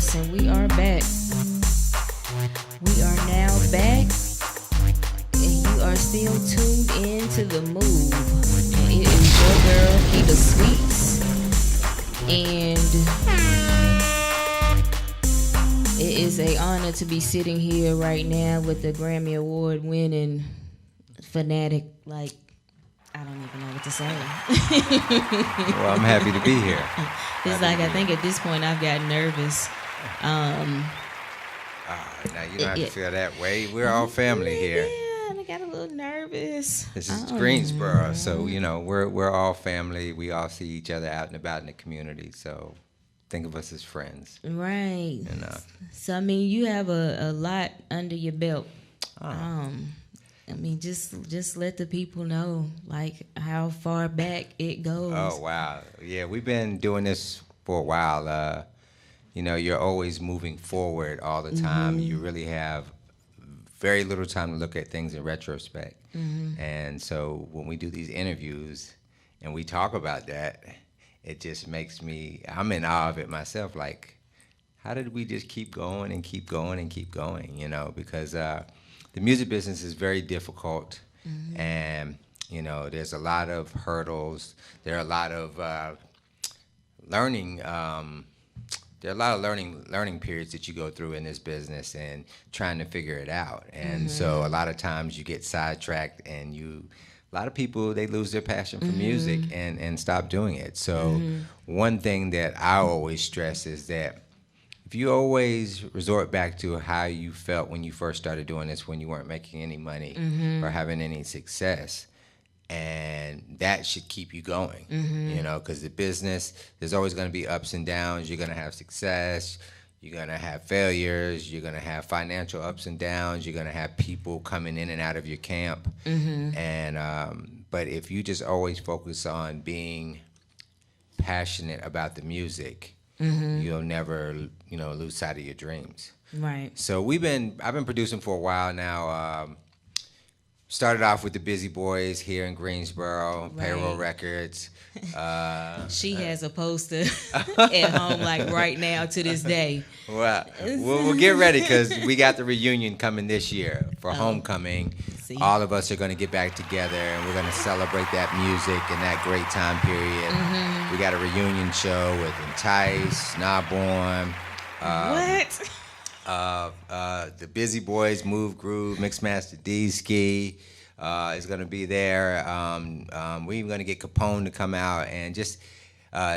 And we are back. We are now back, and you are still tuned in to The Move. And it is your girl, Keeta Sweets. And it is an honor to be sitting here right now with the Grammy Award winning fanatic. Like, I don't even know what to say. Well, I'm happy to be here. It's like I think at this point I've got nervous. Now you don't have to feel that way. We're all family here. Yeah, I got a little nervous. This is Greensboro, so we're all family. We all see each other out and about in the community. So think of us as friends. Right. So I mean, you have a lot under your belt. I mean, just let the people know like how far back it goes. Oh wow, yeah, we've been doing this for a while. You're always moving forward all the time. You really have very little time to look at things in retrospect. And so when we do these interviews and we talk about that, it just makes I'm in awe of it myself. Like, how did we just keep going and keep going and keep going, because the music business is very difficult. And, there's a lot of hurdles. There are a lot of learning periods that you go through in this business and trying to figure it out. And so a lot of times you get sidetracked and a lot of people, they lose their passion for music and stop doing it. So one thing that I always stress is that if you always resort back to how you felt when you first started doing this, when you weren't making any money or having any success, and that should keep you going, because the business, there's always going to be ups and downs. You're going to have success. You're going to have failures. You're going to have financial ups and downs. You're going to have people coming in and out of your camp. But if you just always focus on being passionate about the music, you'll never, lose sight of your dreams. Right. So I've been producing for a while now. Started off with the Busy Boys here in Greensboro, right. Payroll Records. She has a poster at home, like right now to this day. Well, we'll get ready because we got the reunion coming this year for homecoming. See? All of us are going to get back together and we're going to celebrate that music and that great time period. We got a reunion show with Entice, Narbonne. What? The Busy Boys, Move Groove, Mixmaster D Ski is going to be there. We're even going to get Capone to come out, and just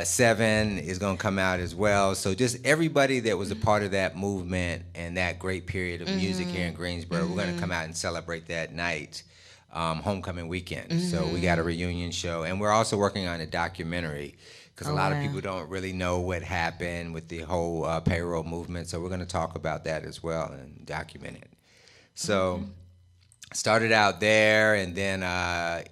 Seven is going to come out as well. So just everybody that was a part of that movement and that great period of music here in Greensboro, we're going to come out and celebrate that night, homecoming weekend. So we got a reunion show, and we're also working on a documentary. Because a lot of people don't really know what happened with the whole payroll movement. So we're going to talk about that as well and document it. So started out there, and then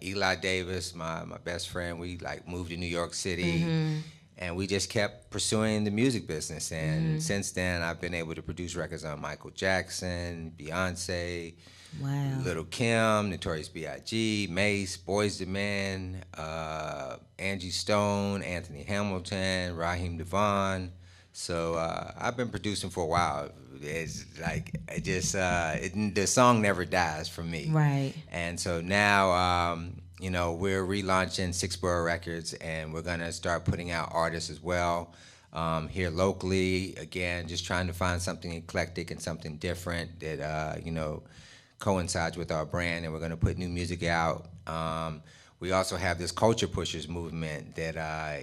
Eli Davis, my best friend, we moved to New York City. And we just kept pursuing the music business. And since then, I've been able to produce records on Michael Jackson, Beyonce, Little Kim, Notorious B.I.G., Mace, Boyz II Men, Angie Stone, Anthony Hamilton, Raheem DeVaughn. So I've been producing for a while. It's like the song never dies for me. Right. And so now, we're relaunching Six Borough Records, and we're gonna start putting out artists as well here locally. Again, just trying to find something eclectic and something different that coincides with our brand, and we're going to put new music out. We also have this Culture Pushers movement that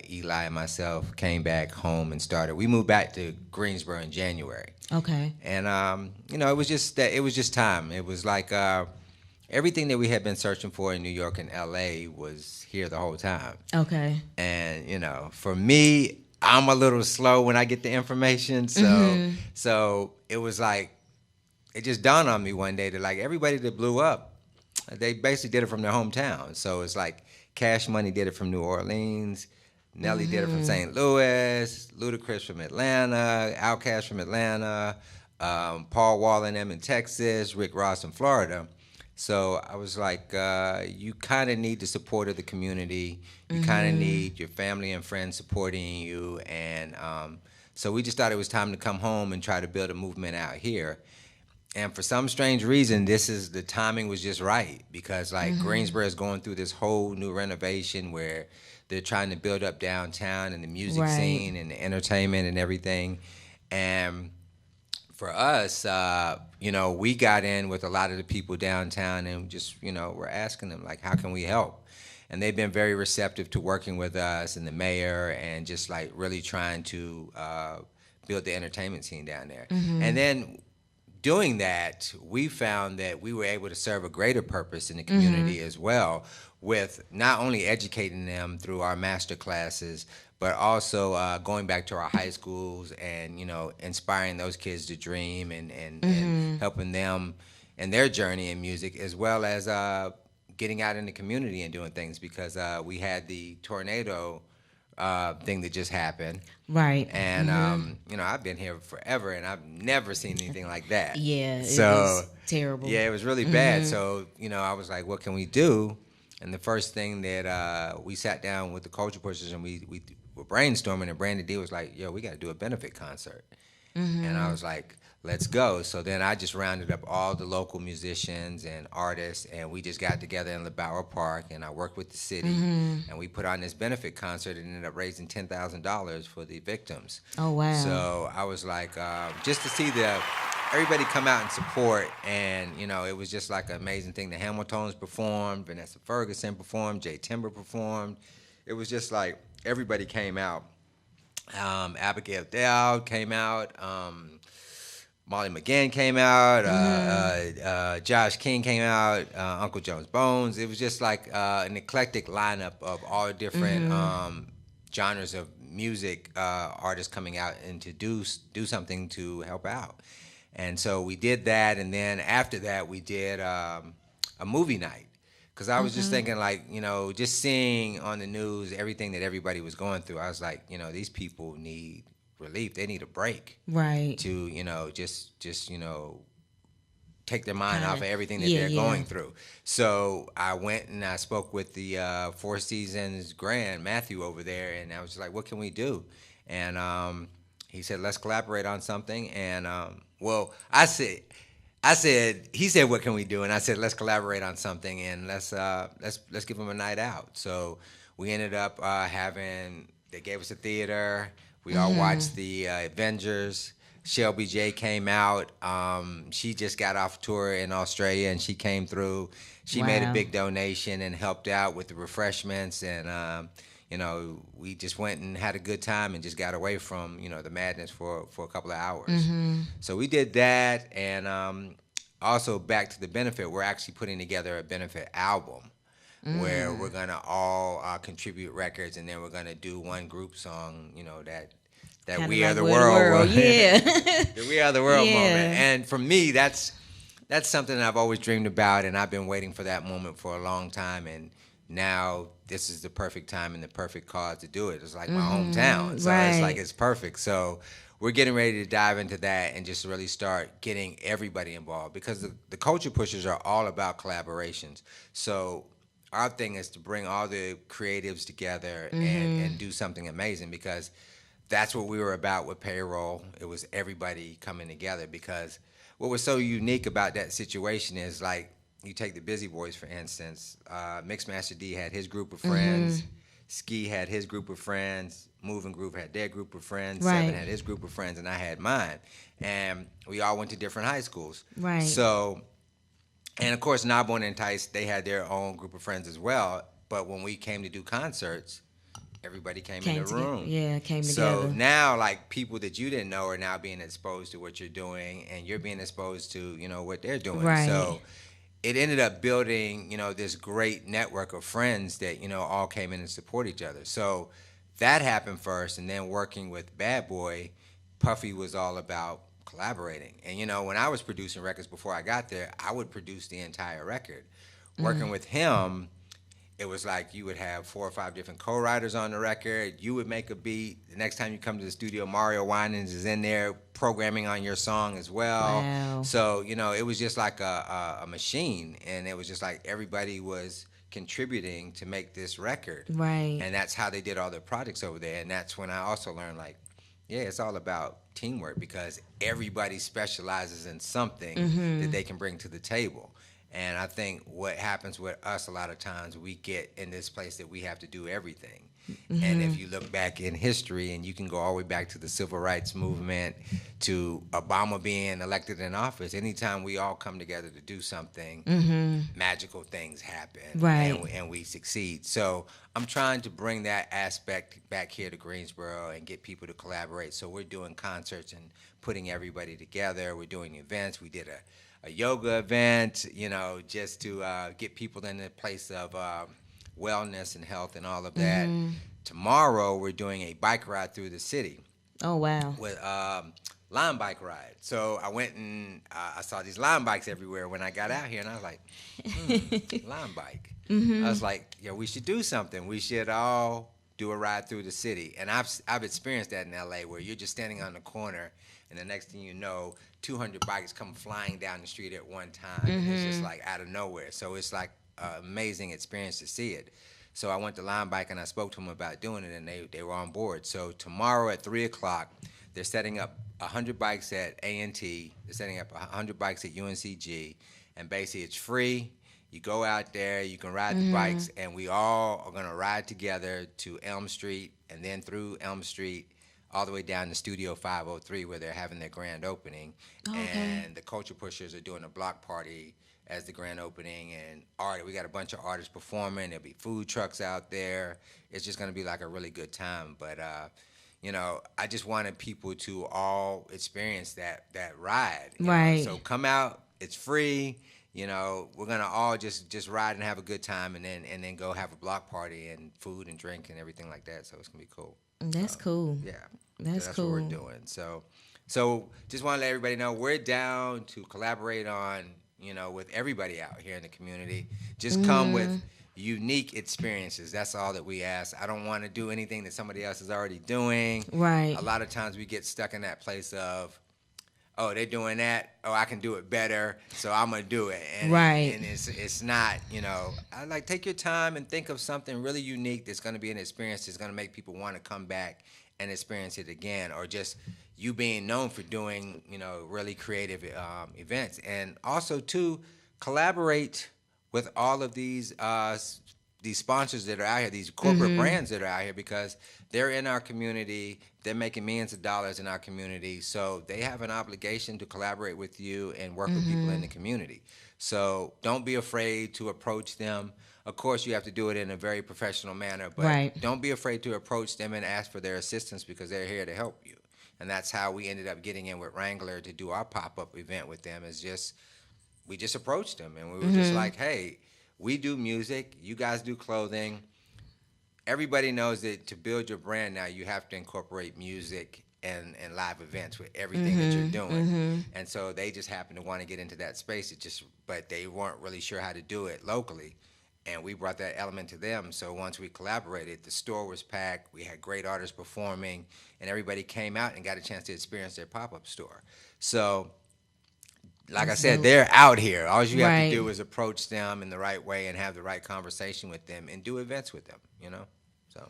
Eli and myself came back home and started. We moved back to Greensboro in January. Okay. And it was just time. It was like everything that we had been searching for in New York and LA was here the whole time. Okay. And for me, I'm a little slow when I get the information, so it was like, it just dawned on me one day that everybody that blew up, they basically did it from their hometown. So it's like Cash Money did it from New Orleans, Nelly did it from St. Louis, Ludacris from Atlanta, Outkast from Atlanta, Paul Wall and them in Texas, Rick Ross in Florida. So I was like, you kind of need the support of the community. You kind of need your family and friends supporting you. And So we just thought it was time to come home and try to build a movement out here. And for some strange reason, the timing was just right because like Greensboro is going through this whole new renovation where they're trying to build up downtown and the music Right. scene and the entertainment and everything. And for us, we got in with a lot of the people downtown and just, we're asking them, like, how can we help? And they've been very receptive to working with us and the mayor and just like really trying to build the entertainment scene down there. And then doing that, we found that we were able to serve a greater purpose in the community as well, with not only educating them through our master classes, but also going back to our high schools and inspiring those kids to dream and helping them in their journey in music, as well as getting out in the community and doing things because we had the tornado thing that just happened. Right. And I've been here forever, and I've never seen anything like that. Yeah, it So was terrible. yeah, it was really bad. So I was like, what can we do? And the first thing that we sat down with the culture pushers and we were brainstorming, and Brandon D was like, yo, we got to do a benefit concert. And I was like, let's go. So then I just rounded up all the local musicians and artists, and we just got together in LeBauer Park, and I worked with the city, and we put on this benefit concert and ended up raising $10,000 for the victims. Oh, wow. So I was like, just to see everybody come out and support, and it was just like an amazing thing. The Hamiltons performed, Vanessa Ferguson performed, Jay Timber performed. It was just like everybody came out. Abigail Dowd came out. Molly McGinn came out. Josh King came out. Uncle Jones Bones. It was just like an eclectic lineup of all different genres of music artists coming out and to do something to help out. And so we did that, and then after that we did a movie night. Because I was just thinking, like, just seeing on the news everything that everybody was going through, I was like, these people need relief. They need a break. Right. To, just take their mind off of everything that Yeah, they're going through. So I went and I spoke with the Four Seasons Grand, Matthew, over there, and I was just like, what can we do? And he said, let's collaborate on something. And, he said, what can we do? And I said, let's collaborate on something, and let's give them a night out. So we ended up they gave us a theater. We all watched the Avengers. Shelby J came out. She just got off tour in Australia, and she came through. She made a big donation and helped out with the refreshments, and we just went and had a good time and just got away from, the madness for a couple of hours. So we did that, and also back to the benefit, we're actually putting together a benefit album where we're going to all contribute records, and then we're going to do one group song, that Kinda We Are like the We're the World. Yeah. The We Are the World Yeah. moment. And for me, that's something that I've always dreamed about, and I've been waiting for that moment for a long time, and now this is the perfect time and the perfect cause to do it. It's like my hometown, so it's like it's perfect. So we're getting ready to dive into that and just really start getting everybody involved, because the culture pushers are all about collaborations. So our thing is to bring all the creatives together and do something amazing, because that's what we were about with Payroll. It was everybody coming together, because what was so unique about that situation is, like, you take the Busy Boys, for instance. Mixmaster D had his group of friends. Ski had his group of friends. Moving Groove had their group of friends. Right. Seven had his group of friends, and I had mine. And we all went to different high schools. Right. So, and of course, Nabo and Entice, they had their own group of friends as well. But when we came to do concerts, everybody came in the room. Came So together. now, like, people that you didn't know are now being exposed to what you're doing, and you're being exposed to, what they're doing. Right. So it ended up building, this great network of friends that, all came in and support each other. So that happened first, and then working with Bad Boy, Puffy was all about collaborating. And, when I was producing records before I got there, I would produce the entire record. Working with him, it was like you would have 4 or 5 different co-writers on the record. You would make a beat. The next time you come to the studio, Mario Winans is in there programming on your song as well. Wow. So, it was just like a machine. And it was just like everybody was contributing to make this record. Right. And that's how they did all their projects over there. And that's when I also learned, like, Yeah, it's all about teamwork because everybody specializes in something that they can bring to the table. And I think what happens with us a lot of times, we get in this place that we have to do everything. And if you look back in history, and you can go all the way back to the civil rights movement, to Obama being elected in office, anytime we all come together to do something, magical things happen, Right. and we succeed. So I'm trying to bring that aspect back here to Greensboro and get people to collaborate. So we're doing concerts and putting everybody together. We're doing events. We did a yoga event, just to get people in a place of wellness and health and all of that. Tomorrow we're doing a bike ride through the city Oh, wow. with Lime bike ride. So I went and I saw these Lime bikes everywhere when I got out here, and I was like, Lime bike. I was like, we should do something. We should all do a ride through the city. And I've experienced that in LA, where you're just standing on the corner, and the next thing you know, 200 bikes come flying down the street at one time, and it's just like out of nowhere. So it's like an amazing experience to see it. So I went to Lime Bike and I spoke to them about doing it, and they were on board. So tomorrow at 3 o'clock, they're setting up 100 bikes at A&T. They're setting up 100 bikes at UNCG, and basically it's free. You go out there, you can ride the bikes, and we all are going to ride together to Elm Street, and then through Elm Street all the way down to Studio 503, where they're having their grand opening. And the Culture Pushers are doing a block party as the grand opening, and we got a bunch of artists performing. There'll be food trucks out there. It's just going to be like a really good time. But I just wanted people to all experience that ride. Right. So come out. It's free. We're gonna all just ride and have a good time, and then go have a block party and food and drink and everything like that. So it's gonna be cool. That's cool. Yeah, That's so that's cool. what we're doing. So just want to let everybody know we're down to collaborate on, with everybody out here in the community. Just come with unique experiences. That's all that we ask. I don't want to do anything that somebody else is already doing. Right. A lot of times we get stuck in that place of, oh, they're doing that. Oh, I can do it better, so I'm gonna do it. And, Right. And it's not, I like, take your time and think of something really unique that's gonna be an experience that's gonna make people want to come back and experience it again, or just you being known for doing, really creative events. And also too, collaborate with all of these sponsors that are out here, these corporate brands that are out here, because they're in our community. They're making millions of dollars in our community, so they have an obligation to collaborate with you and work with people in the community. So don't be afraid to approach them. Of course, you have to do it in a very professional manner, but don't be afraid to approach them and ask for their assistance, because they're here to help you. And that's how we ended up getting in with Wrangler to do our pop-up event with them. We just approached them, and we were just like, hey, we do music, you guys do clothing. Everybody knows that to build your brand now, you have to incorporate music and live events with everything that you're doing. And so they just happened to want to get into that space. But they weren't really sure how to do it locally. And we brought that element to them. So once we collaborated, the store was packed. We had great artists performing, and everybody came out and got a chance to experience their pop-up store. So, like I said, they're out here. All you have to do is approach them in the right way and have the right conversation with them and do events with them, So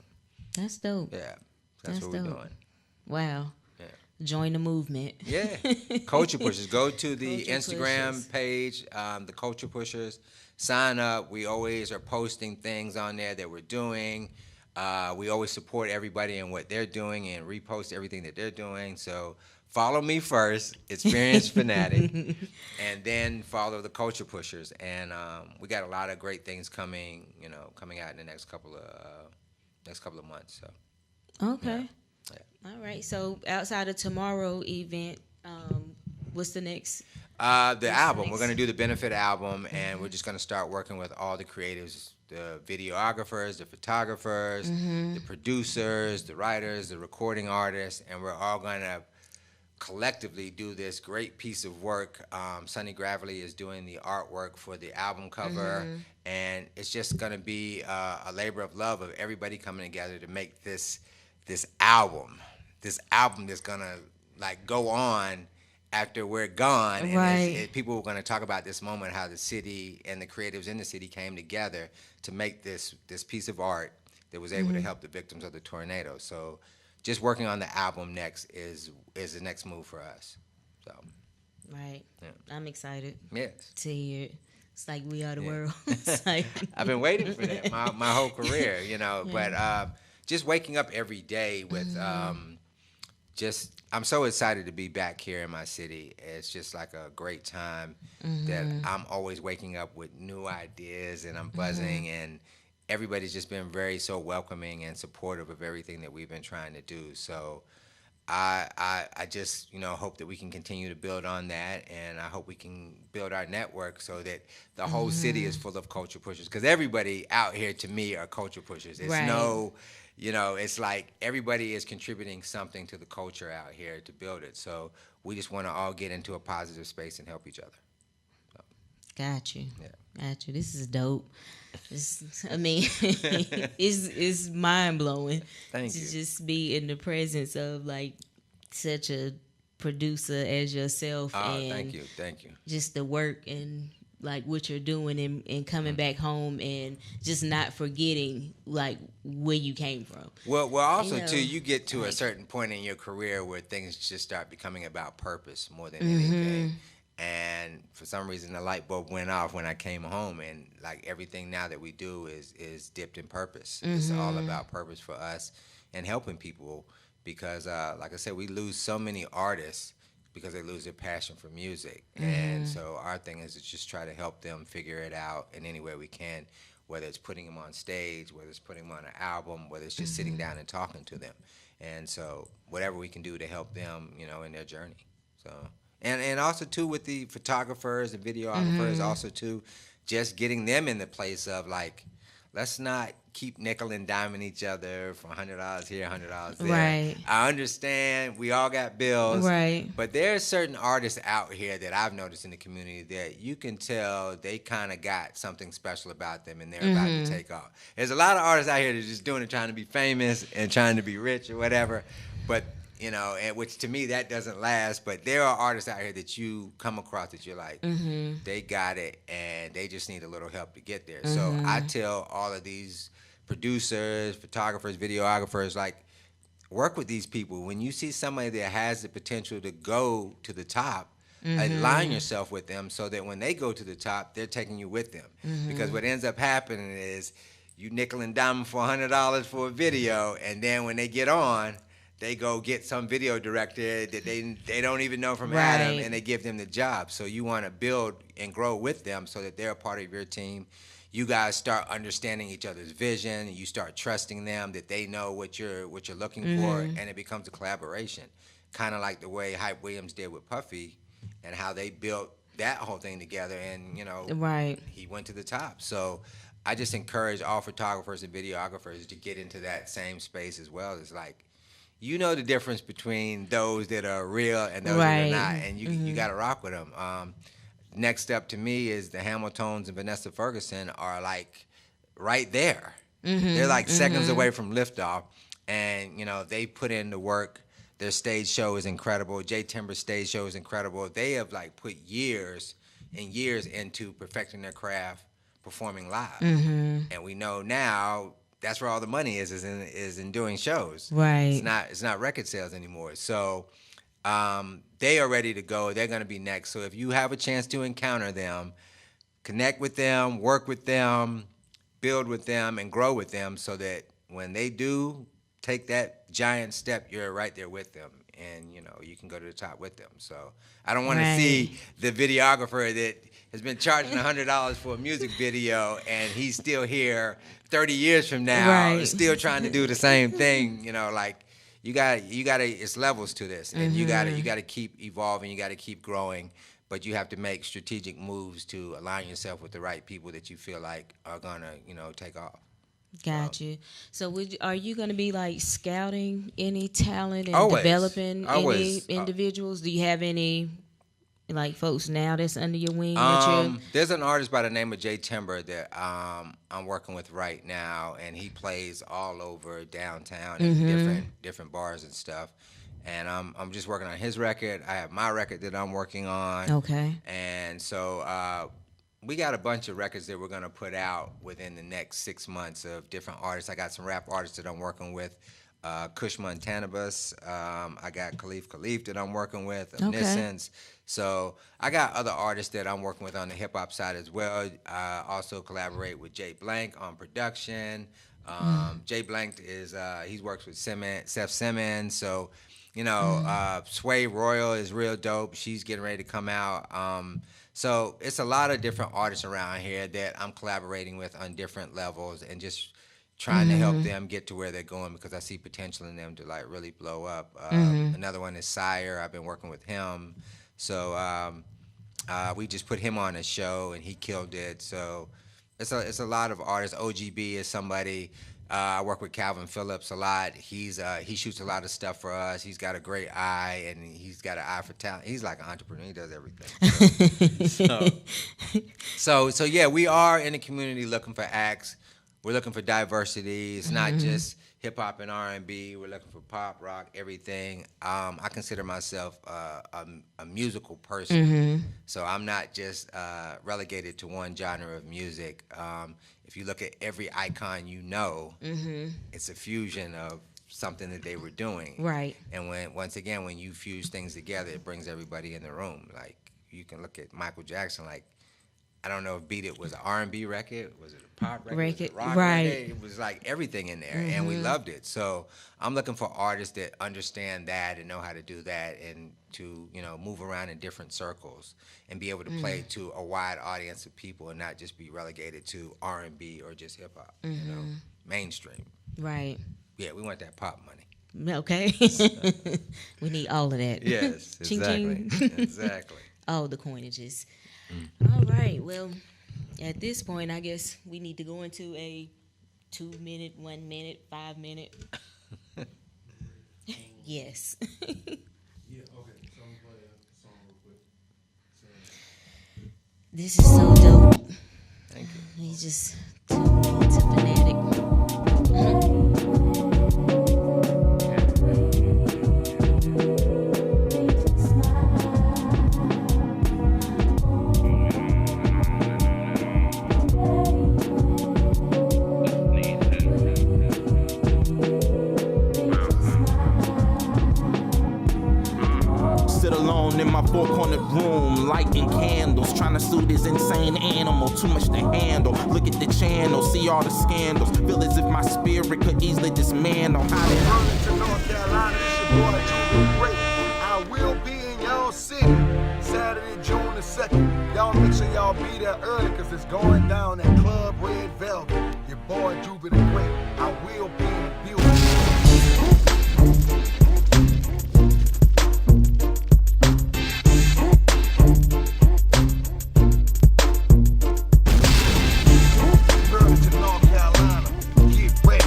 That's dope. yeah, that's what we're doing. Wow. Yeah. Join the movement. Yeah. Culture Pushers. Go to the Culture Instagram Pushers. page, the Culture Pushers. Sign up. We always are posting things on there that we're doing. We always support everybody in what they're doing and repost everything that they're doing. So follow me first, Experience Fanatic, and then follow the Culture Pushers. And we got a lot of great things coming out in the next couple of months. So Okay. yeah. All right. So outside of tomorrow event, what's the next? The album. We're going to do the benefit album, and we're just going to start working with all the creatives, the videographers, the photographers, the producers, the writers, the recording artists, and we're all going to collectively do this great piece of work. Sonny Gravely is doing the artwork for the album cover, and it's just going to be a labor of love of everybody coming together to make this album that's going to go on after we're gone. And people are going to talk about this moment, how the city and the creatives in the city came together to make this piece of art that was able to help the victims of the tornado. So just working on the album next is the next move for us. So Right. yeah. I'm excited Yes. to hear it. It's like we are the Yeah. world. It's like I've been waiting for that my whole career, you know. But just waking up every day with just I'm so excited to be back here in my city. It's just like a great time that I'm always waking up with new ideas and I'm buzzing and everybody's just been very so welcoming and supportive of everything that we've been trying to do. So I just hope that we can continue to build on that, and I hope we can build our network so that the whole city is full of culture pushers. Because everybody out here to me are culture pushers. It's right. it's like everybody is contributing something to the culture out here to build it. So we just want to all get into a positive space and help each other. So, Got you. yeah. Got you. This is dope. I mean, it's mind blowing Thank to you. just be in the presence of like such a producer as yourself, Oh, and thank you. just the work and like what you're doing, and coming back home and just not forgetting like where you came from. Well, also know, too, you get to a like- certain point in your career where things just start becoming about purpose more than anything. And for some reason, the light bulb went off when I came home, and like everything now that we do is dipped in purpose. It's all about purpose for us and helping people because, like I said, we lose so many artists because they lose their passion for music. And so our thing is to just try to help them figure it out in any way we can, whether it's putting them on stage, whether it's putting them on an album, whether it's just sitting down and talking to them. And so whatever we can do to help them, in their journey. So and also too with the photographers and videographers, also too, just getting them in the place of like, let's not keep nickel and diming each other for $100 here, $100 there. Right. I understand we all got bills, Right. but there are certain artists out here that I've noticed in the community that you can tell they kind of got something special about them and they're about to take off. There's a lot of artists out here that are just doing it trying to be famous and trying to be rich or whatever, but and which to me that doesn't last. But there are artists out here that you come across that you're like, they got it, and they just need a little help to get there. So I tell all of these producers, photographers, videographers, like, work with these people. When you see somebody that has the potential to go to the top, align yourself with them so that when they go to the top, they're taking you with them. Because what ends up happening is you nickel and dime for $100 for a video, and then when they get on, they go get some video director that they don't even know from Adam, Right. and they give them the job. So you want to build and grow with them so that they're a part of your team. You guys start understanding each other's vision, and you start trusting them that they know what you're looking for, and it becomes a collaboration. Kind of like the way Hype Williams did with Puffy, and how they built that whole thing together, and Right. he went to the top. So I just encourage all photographers and videographers to get into that same space as well. It's like, the difference between those that are real and those that Right. are not, and you got to rock with them. Next up to me is the Hamiltons and Vanessa Ferguson are like right there. They're like seconds away from liftoff, and they put in the work. Their stage show is incredible. Jay Timber's stage show is incredible. They have like put years and years into perfecting their craft, performing live, and we know now that's where all the money is in doing shows. Right. It's not record sales anymore. So they are ready to go. They're going to be next. So if you have a chance to encounter them, connect with them, work with them, build with them, and grow with them so that when they do take that giant step, you're right there with them. And, you can go to the top with them. So I don't want to see the videographer that has been charging $100 for a music video and he's still here 30 years from now, still trying to do the same thing. Like, you got it's levels to this, and you got to keep evolving, you got to keep growing, but you have to make strategic moves to align yourself with the right people that you feel like are gonna take off. Got you. So are you going to be like scouting any talent and Always. developing Always. any individuals? Do you have any like folks now that's under your wing? There's an artist by the name of Jay Timber that I'm working with right now, and he plays all over downtown in different bars and stuff. And I'm just working on his record. I have my record that I'm working on. Okay. And so we got a bunch of records that we're gonna put out within the next 6 months of different artists. I got some rap artists that I'm working with Kush Montanibus. I got Khalif that I'm working with, Okay. Omniscience. So I got other artists that I'm working with on the hip hop side as well. I also collaborate with Jay Blank on production. Jay Blank is he works with Seth Simmons. So Sway Royal is real dope. She's getting ready to come out. So it's a lot of different artists around here that I'm collaborating with on different levels and just trying to help them get to where they're going because I see potential in them to like really blow up. Another one is Sire. I've been working with him. So we just put him on a show and he killed it. So it's a lot of artists. OGB is somebody. I work with Calvin Phillips a lot. He shoots a lot of stuff for us. He's got a great eye and he's got an eye for talent. He's like an entrepreneur. He does everything. So yeah, we are in the community looking for acts. We're looking for diversity. It's not just hip hop and R&B. We're looking for pop, rock, everything. I consider myself a musical person, so I'm not just relegated to one genre of music. If you look at every icon, it's a fusion of something that they were doing. Right. And when you fuse things together, it brings everybody in the room. Like you can look at Michael Jackson, like. I don't know if Beat It was an R&B record, was it a pop record, was it a rock right. record? It was like everything in there, and we loved it. So I'm looking for artists that understand that and know how to do that and to, move around in different circles and be able to play to a wide audience of people and not just be relegated to R&B or just hip-hop, mainstream. Right. Yeah, we want that pop money. Okay. We need all of that. Yes, exactly. Exactly. All the coinages. All right. Well, at this point, I guess we need to go into a 2 minute, 1 minute, 5 minute. Yes. Yeah, okay. So I'm gonna play a song real quick. So, This is so dope. Thank you. He just tuned into Fanatic. Sit alone in my four-cornered room, lighting candles, trying to soothe this insane animal. Too much to handle. Look at the channel, see all the scandals. Feel as if my spirit could easily dismantle. How did I? Burlington, North Carolina, it's your boy Junior Great. I will be in y'all city Saturday, June the 2nd. Y'all make sure y'all be there early because it's going down at Club Red Velvet. Your boy Jupiter Great. I will be in the building. Burlington, North Carolina, get ready.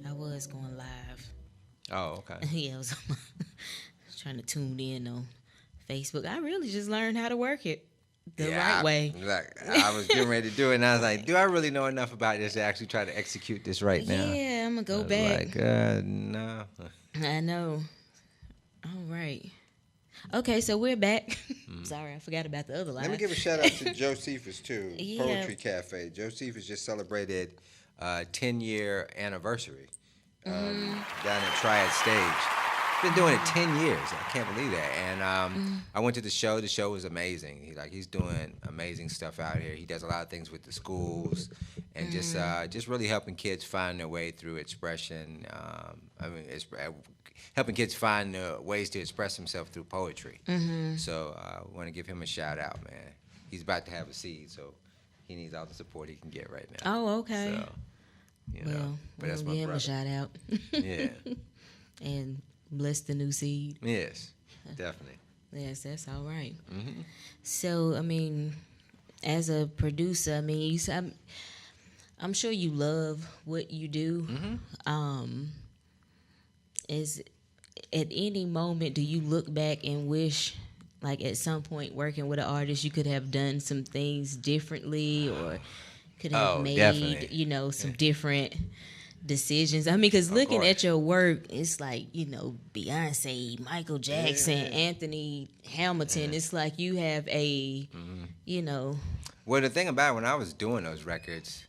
I was going live. Oh, okay. Yeah, I was trying to tune in on Facebook. I really just learned how to work it the right way. I was getting ready to do it, and I was like, do I really know enough about this to actually try to execute this right now? Yeah, I'm going to I go was back. like, no. I know. All right. Okay, so we're back. Sorry, I forgot about the other line. Let me give a shout out to Josephus too, Yeah. Poetry Cafe. Josephus just celebrated 10-year anniversary down at Triad Stage. Been doing it 10 years. I can't believe that. And I went to the show. The show was amazing. He's doing amazing stuff out here. He does a lot of things with the schools and just really helping kids find their way through expression. Helping kids find ways to express themselves through poetry. So I want to give him a shout out, man. He's about to have a seed, so he needs all the support he can get right now. Oh, okay. So, Well, but that's we'll my give him a brother. shout out. Yeah. And bless the new seed. Yes, definitely. Yes, that's all right. Mm-hmm. So, as a producer, I'm sure you love what you do. Is at any moment do you look back and wish, like at some point working with an artist, you could have done some things differently or could have made, definitely. some different decisions. I mean, because looking course. at your work, it's like, Beyonce, Michael Jackson, Anthony Hamilton. It's like you have a, Well, the thing about it, when I was doing those records,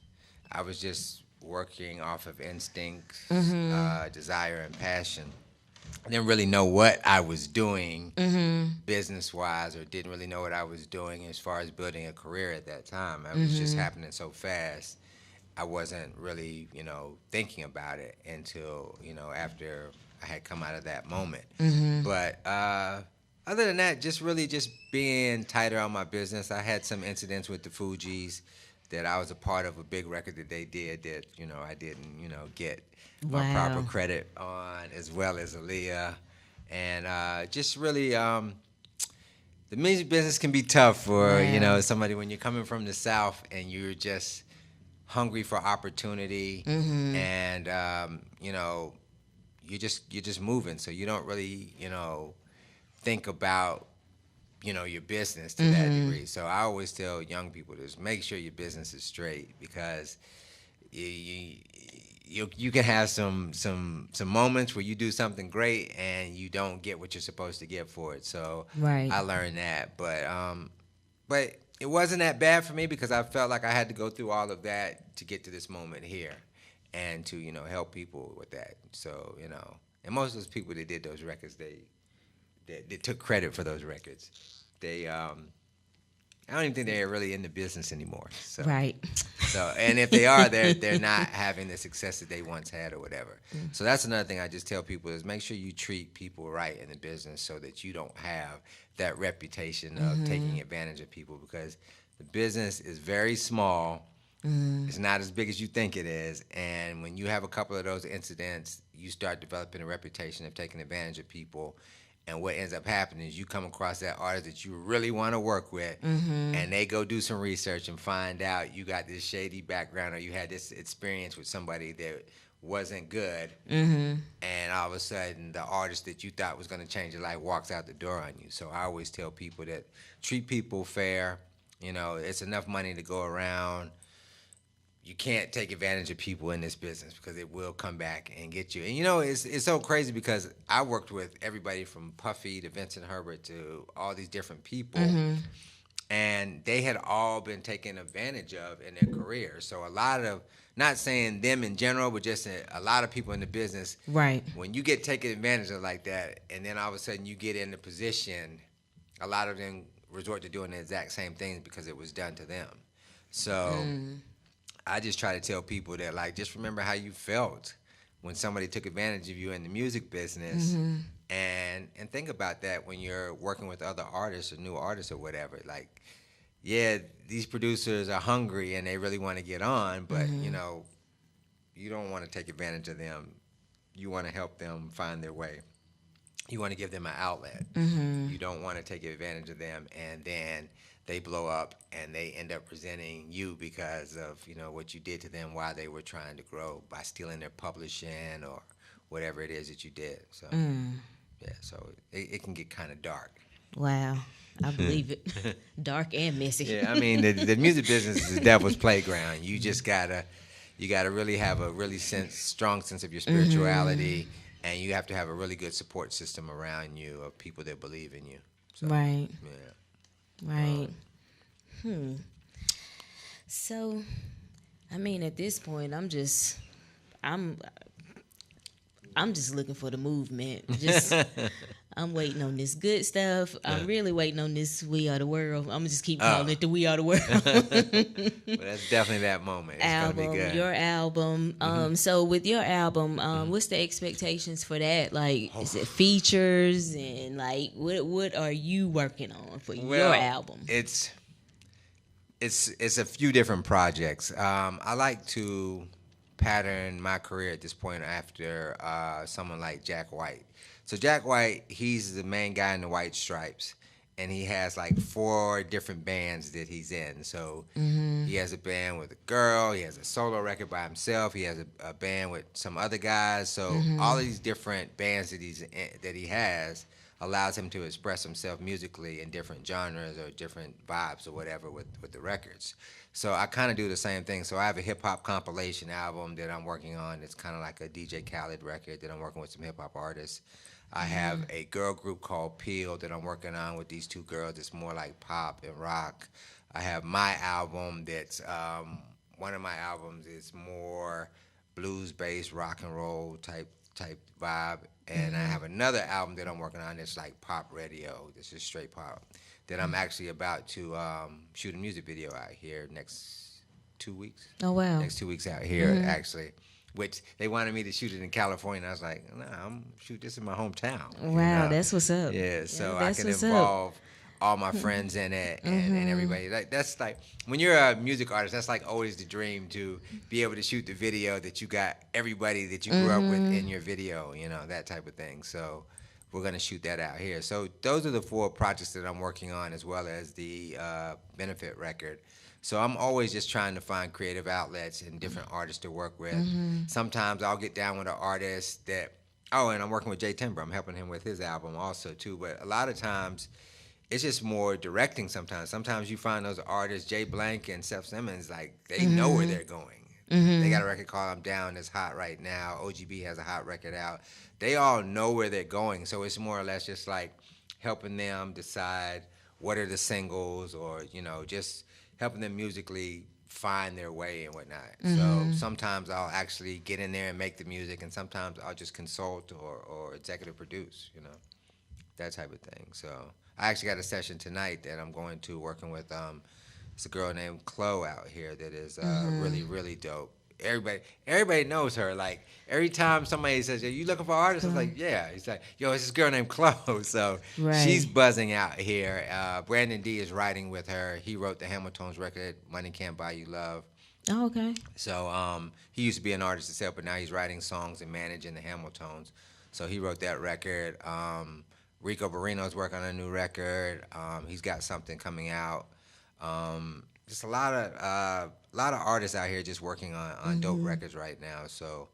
I was just working off of instinct, desire, and passion. I didn't really know what I was doing business-wise, or didn't really know what I was doing as far as building a career at that time. It was just happening so fast. I wasn't really, thinking about it until, after I had come out of that moment. But other than that, just being tighter on my business. I had some incidents with the Fugees that I was a part of a big record that they did that, I didn't, get my proper credit on, as well as Aaliyah. And just really, the music business can be tough for, somebody when you're coming from the South and you're just hungry for opportunity, and you're just moving, so you don't really think about your business to that degree. So I always tell young people to just make sure your business is straight, because you can have some moments where you do something great and you don't get what you're supposed to get for it. So I learned that, but it wasn't that bad for me, because I felt like I had to go through all of that to get to this moment here, and to help people with that. So and most of those people that did those records, they took credit for those records. I don't even think they're really in the business anymore. So, So, and if they are, they're not having the success that they once had or whatever. So that's another thing I just tell people is make sure you treat people right in the business, so that you don't have that reputation of taking advantage of people, because the business is very small. It's not as big as you think it is. And when you have a couple of those incidents, you start developing a reputation of taking advantage of people. And what ends up happening is you come across that artist that you really want to work with, and they go do some research and find out you got this shady background, or you had this experience with somebody that wasn't good, and all of a sudden the artist that you thought was going to change your life walks out the door on you. So I always tell people that treat people fair. It's enough money to go around. You can't take advantage of people in this business, because it will come back and get you. And it's so crazy, because I worked with everybody from Puffy to Vincent Herbert to all these different people, and they had all been taken advantage of in their career. So a lot of, not saying them in general, but just a lot of people in the business, when you get taken advantage of like that, and then all of a sudden you get in a position, a lot of them resort to doing the exact same things because it was done to them. So I just try to tell people that, like, just remember how you felt when somebody took advantage of you in the music business, and think about that when you're working with other artists or new artists or whatever. Like, yeah, these producers are hungry and they really want to get on, but you don't want to take advantage of them. You want to help them find their way. You want to give them an outlet. You don't want to take advantage of them, and then they blow up and they end up resenting you because of what you did to them while they were trying to grow, by stealing their publishing or whatever it is that you did. So yeah, so it can get kind of dark. Wow, I believe it. Dark and messy. Yeah, I mean the music business is the devil's playground. You just gotta really have a really strong sense of your spirituality, and you have to have a really good support system around you of people that believe in you. So, right. Yeah. Right. So, I mean, at this point, I'm just looking for the movement. I'm waiting on this good stuff. I'm really waiting on this We Are the World. I'm gonna just keep calling it the We Are the World. Well, that's definitely that moment. It's gonna be good. Your album. So with your album, what's the expectations for that? Like, is it features, and like what are you working on for your album? It's a few different projects. I like to pattern my career at this point after someone like Jack White. So Jack White, he's the main guy in the White Stripes, and he has like 4 different bands that he's in. So he has a band with a girl, he has a solo record by himself, he has a band with some other guys. So all of these different bands that he has, allows him to express himself musically in different genres or different vibes or whatever with the records. So I kind of do the same thing. So I have a hip hop compilation album that I'm working on. It's kind of like a DJ Khaled record that I'm working with some hip hop artists. I have a girl group called Peel that I'm working on with these two girls. It's more like pop and rock. I have my album that's one of my albums is more blues based rock and roll type vibe, and I have another album that I'm working on that's like pop radio. This is straight pop that I'm actually about to shoot a music video out here next 2 weeks. Oh wow. Next 2 weeks out here actually. Which they wanted me to shoot it in California, and I was like, "Nah, I'm shoot this in my hometown." Wow, that's what's up. Yeah, so I that's can what's up. involve all my friends in it and everybody. Like that's like when you're a music artist, that's like always the dream to be able to shoot the video that you got everybody that you grew up with in your video, you know, that type of thing. So we're gonna shoot that out here. So those are the 4 projects that I'm working on, as well as the benefit record. So I'm always just trying to find creative outlets and different artists to work with. Sometimes I'll get down with an artist that, and I'm working with Jay Timber. I'm helping him with his album also too. But a lot of times it's just more directing sometimes. Sometimes you find those artists, Jay Blank and Seth Simmons, like they know where they're going. They got a record called I'm Down that's hot right now. OGB has a hot record out. They all know where they're going. So it's more or less just like helping them decide what are the singles, or, you know, just helping them musically find their way and whatnot. So sometimes I'll actually get in there and make the music, and sometimes I'll just consult or executive produce, you know, that type of thing. So I actually got a session tonight that I'm going to working with it's a girl named Chloe out here that is really, really dope. Everybody knows her. Like every time somebody says, "Are you looking for artists?" I was like, "Yeah." He's like, "Yo, it's this girl named Chloe." So she's buzzing out here. Brandon D is writing with her. He wrote the Hamiltones record, "Money Can't Buy You Love." Oh, okay. So he used to be an artist himself, but now he's writing songs and managing the Hamiltones. So he wrote that record. Rico Barrino's working on a new record. He's got something coming out. Just a lot of artists out here just working on dope records right now. So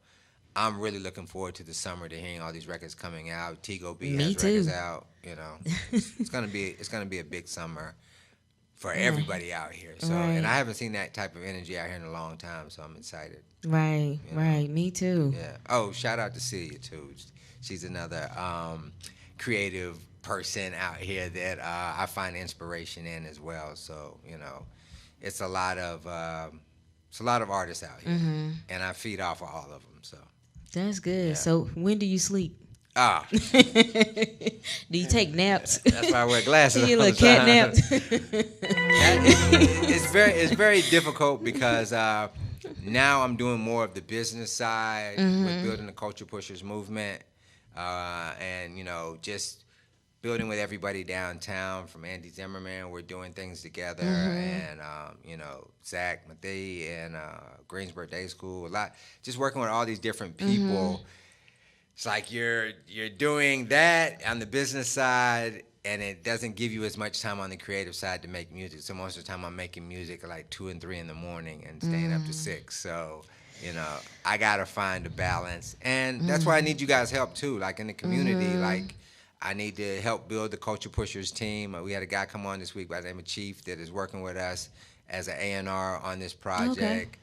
I'm really looking forward to the summer to hearing all these records coming out. Tigo B has records out. You know, it's gonna be a big summer for everybody out here. So and I haven't seen that type of energy out here in a long time. So I'm excited. Right, right. Me too. Yeah. Oh, shout out to Celia too. She's another creative person out here that I find inspiration in as well. So, you know, it's a lot of artists out here, and I feed off of all of them. So that's good. So when do you sleep? Do you take naps? That's why I wear glasses. You little cat nap. It's very difficult because now I'm doing more of the business side with building the Culture Pushers movement, and, you know, just building with everybody downtown from Andy Zimmerman. We're doing things together, and you know, Zach Matthey and Greensboro Day School. A lot, just working with all these different people. It's like you're doing that on the business side, and it doesn't give you as much time on the creative side to make music. So most of the time I'm making music at like 2 and 3 in the morning and staying up to 6. So, you know, I gotta find a balance, and that's why I need you guys' help too. Like in the community, like I need to help build the Culture Pushers team. We had a guy come on this week by the name of Chief that is working with us as an A&R on this project.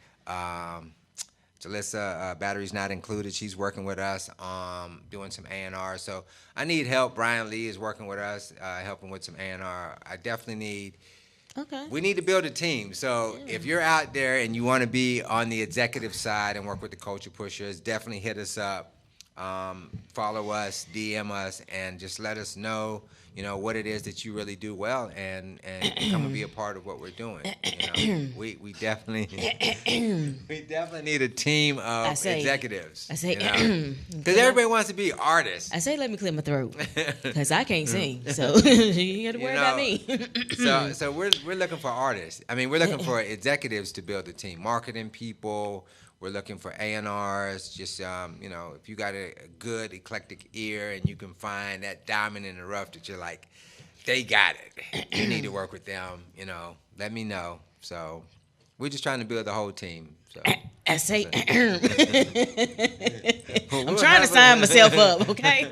Jalissa, Batteries Not Included, she's working with us doing some A&R. So I need help. Brian Lee is working with us, helping with some A&R. I definitely need... We need to build a team. So if you're out there and you want to be on the executive side and work with the Culture Pushers, definitely hit us up. Follow us, DM us, and just let us know, you know, what it is that you really do well, and come and be a part of what we're doing. You know, we definitely need a team of executives. I say, because everybody wants to be artists. I say, let me clear my throat, because I can't sing, so you got to worry about me. so we're looking for artists. I mean, we're looking for executives to build a team, marketing people. We're looking for A&Rs, just, you know, if you got a good eclectic ear and you can find that diamond in the rough that you're like, they got it. You need to work with them, you know, let me know. So we're just trying to build the whole team. So. I say, I'm trying to sign myself up, okay?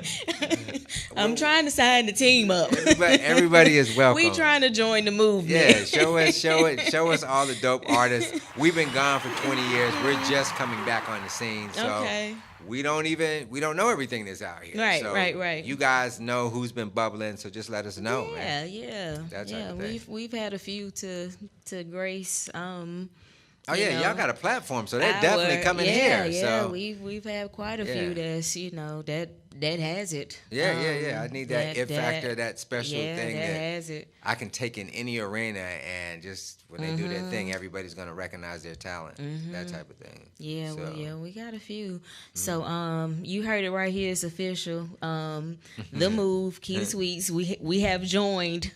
I'm trying to sign the team up. Everybody is welcome. We trying to join the movement. Yeah, show us all the dope artists. We've been gone for 20 years. We're just coming back on the scene. So Okay. we don't know everything that's out here. Right, so right. You guys know who's been bubbling, so just let us know, man. Yeah. That type of thing. We've had a few to grace. Oh yeah, y'all got a platform, so they're definitely coming here. Yeah, so. we've had quite a few that's that has it. Yeah. I need that it factor, that special thing that has it. I can take in any arena, and just when they do their thing, everybody's gonna recognize their talent. That type of thing. Yeah, so. we got a few. So you heard it right here. It's official. The move, Keeta Sweets. We have joined.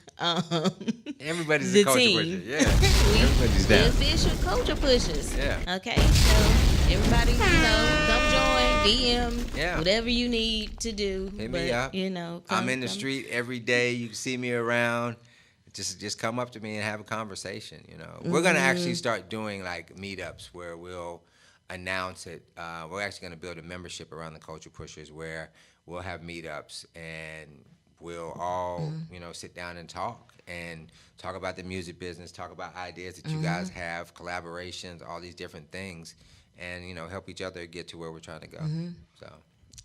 Everybody's the a culture team. pusher. Yeah, everybody's The down. official culture pushers. Yeah. Okay, so everybody, come join, DM, whatever you need to do. Hit me up. I'm in the street every day. You can see me around. Just come up to me and have a conversation. We're gonna actually start doing like meetups where we'll announce it. We're actually gonna build a membership around the culture pushers where we'll have meetups and we'll all sit down and talk about the music business, talk about ideas that you guys have, collaborations, all these different things, and help each other get to where we're trying to go. So.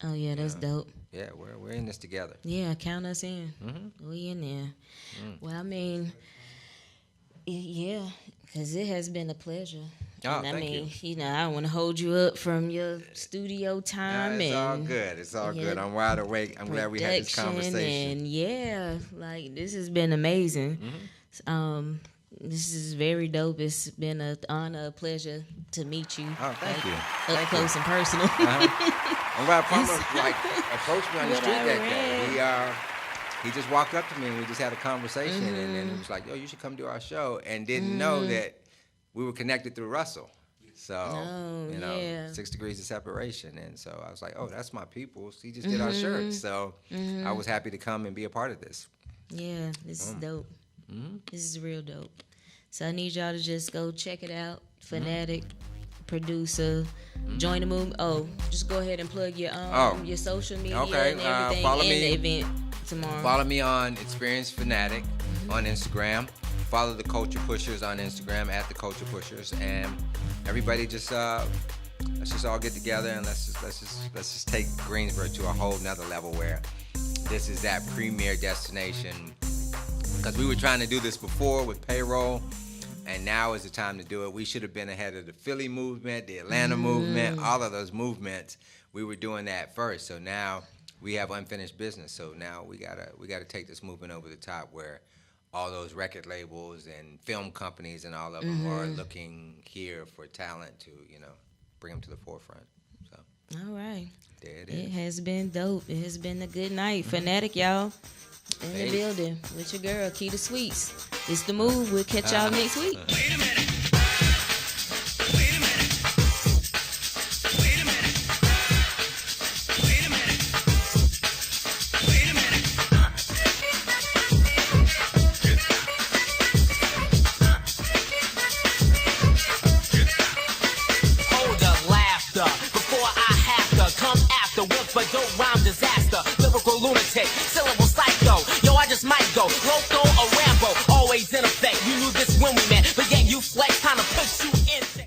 Oh yeah, that's dope. Yeah, we're in this together. Yeah, count us in. We in there. Well, I mean, yeah, because it has been a pleasure. Oh, and I thank mean, you. I don't want to hold you up from your studio time. It's all good. It's all good. I'm wide awake. I'm glad we had this conversation. And this has been amazing. This is very dope. It's been an honor, a pleasure to meet you. Oh, thank you. Up close and personal. I'm glad Palmer approached me on the street that day. He just walked up to me and we just had a conversation, and then he was like, "Yo, you should come do our show," and didn't know that we were connected through Russell. So, 6 degrees of separation. And so I was like, oh, that's my people. He just did our shirts. So I was happy to come and be a part of this. Yeah, this is dope. This is real dope. So I need y'all to just go check it out. Fanatic, producer, join the movement. Oh, just go ahead and plug your social media and everything follow in me, the event tomorrow. Follow me on Experience Fanatic on Instagram. Follow the Culture Pushers on Instagram at the Culture Pushers, and everybody let's just all get together and let's just take Greensboro to a whole nother level where this is that premier destination. Because we were trying to do this before with payroll, and now is the time to do it. We should have been ahead of the Philly movement, the Atlanta movement, all of those movements. We were doing that first, so now we have unfinished business. So now we gotta take this movement over the top where all those record labels and film companies and all of them are looking here for talent to, bring them to the forefront. So. All right. There it is. It has been dope. It has been a good night. Fanatic, y'all, in the building with your girl, Keeta Sweets. It's the move. We'll catch y'all next week. Wait a minute. But don't rhyme disaster, lyrical lunatic, syllable